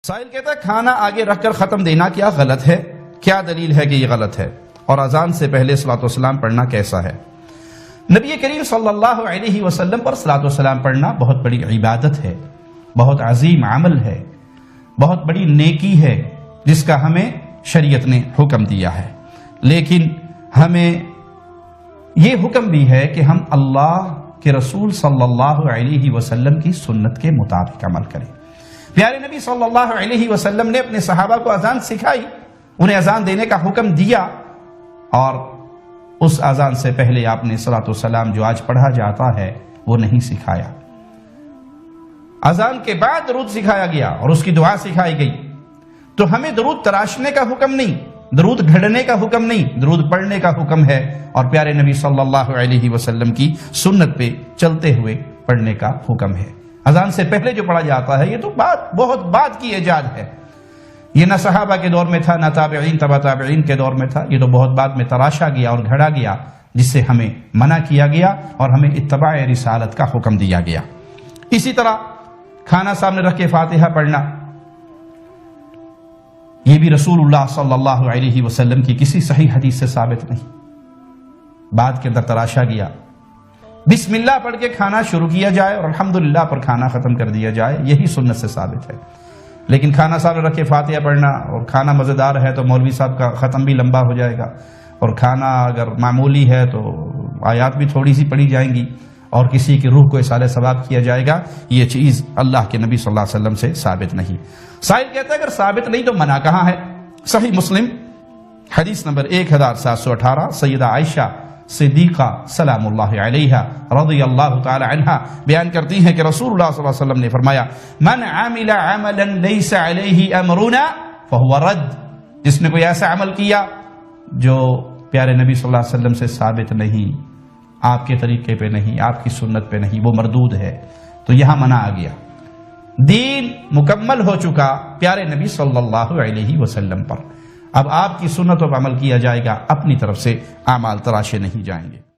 سائل کہتا ہے کھانا آگے رکھ کر ختم دینا کیا غلط ہے؟ کیا دلیل ہے کہ یہ غلط ہے؟ اور اذان سے پہلے الصلاۃ والسلام پڑھنا کیسا ہے؟ نبی کریم صلی اللہ علیہ وسلم پر الصلاۃ والسلام پڑھنا بہت بڑی عبادت ہے، بہت عظیم عمل ہے، بہت بڑی نیکی ہے جس کا ہمیں شریعت نے حکم دیا ہے، لیکن ہمیں یہ حکم بھی ہے کہ ہم اللہ کے رسول صلی اللہ علیہ وسلم کی سنت کے مطابق عمل کریں۔ پیارے نبی صلی اللہ علیہ وسلم نے اپنے صحابہ کو اذان سکھائی، انہیں اذان دینے کا حکم دیا، اور اس اذان سے پہلے آپ نے الصلاۃ والسلام جو آج پڑھا جاتا ہے وہ نہیں سکھایا۔ اذان کے بعد درود سکھایا گیا اور اس کی دعا سکھائی گئی، تو ہمیں درود تراشنے کا حکم نہیں، درود گھڑنے کا حکم نہیں، درود پڑھنے کا حکم ہے، اور پیارے نبی صلی اللہ علیہ وسلم کی سنت پہ چلتے ہوئے پڑھنے کا حکم ہے۔ اذان سے پہلے جو پڑھا جاتا ہے یہ تو بہت بعد کی ایجاد ہے، یہ نہ صحابہ کے دور میں تھا، نہ تابعین تبع تابعین کے دور میں تھا، یہ تو بہت بعد میں تراشا گیا اور گھڑا گیا، جس سے ہمیں منع کیا گیا اور ہمیں اتباع رسالت کا حکم دیا گیا۔ اسی طرح کھانا سامنے رکھ کے فاتحہ پڑھنا، یہ بھی رسول اللہ صلی اللہ علیہ وسلم کی کسی صحیح حدیث سے ثابت نہیں، بعد کے اندر تراشا گیا۔ بسم اللہ پڑھ کے کھانا شروع کیا جائے اور الحمدللہ پر کھانا ختم کر دیا جائے، یہی سنت سے ثابت ہے، لیکن کھانا سامنے رکھ کے فاتحہ پڑھنا، اور کھانا مزیدار ہے تو مولوی صاحب کا ختم بھی لمبا ہو جائے گا، اور کھانا اگر معمولی ہے تو آیات بھی تھوڑی سی پڑھی جائیں گی اور کسی کی روح کو اصالہ ثواب کیا جائے گا، یہ چیز اللہ کے نبی صلی اللہ علیہ وسلم سے ثابت نہیں۔ سائل کہتا ہے اگر ثابت نہیں تو منع کہاں ہے؟ صحیح مسلم حدیث نمبر 1718، سیدہ عائشہ صدیقہ سلام اللہ علیہا رضی اللہ تعالی عنہا بیان کرتی ہیں کہ رسول اللہ صلی اللہ علیہ وسلم نے فرمایا من عمل عملا لیس علیہ امرنا فہو رد، جس نے کوئی ایسا عمل کیا جو پیارے نبی صلی اللہ علیہ وسلم سے ثابت نہیں، آپ کے طریقے پہ نہیں، آپ کی سنت پہ نہیں، وہ مردود ہے۔ تو یہاں منع آ گیا، دین مکمل ہو چکا پیارے نبی صلی اللہ علیہ وسلم پر، اب آپ کی سنتوں پر عمل کیا جائے گا، اپنی طرف سے اعمال تراشے نہیں جائیں گے۔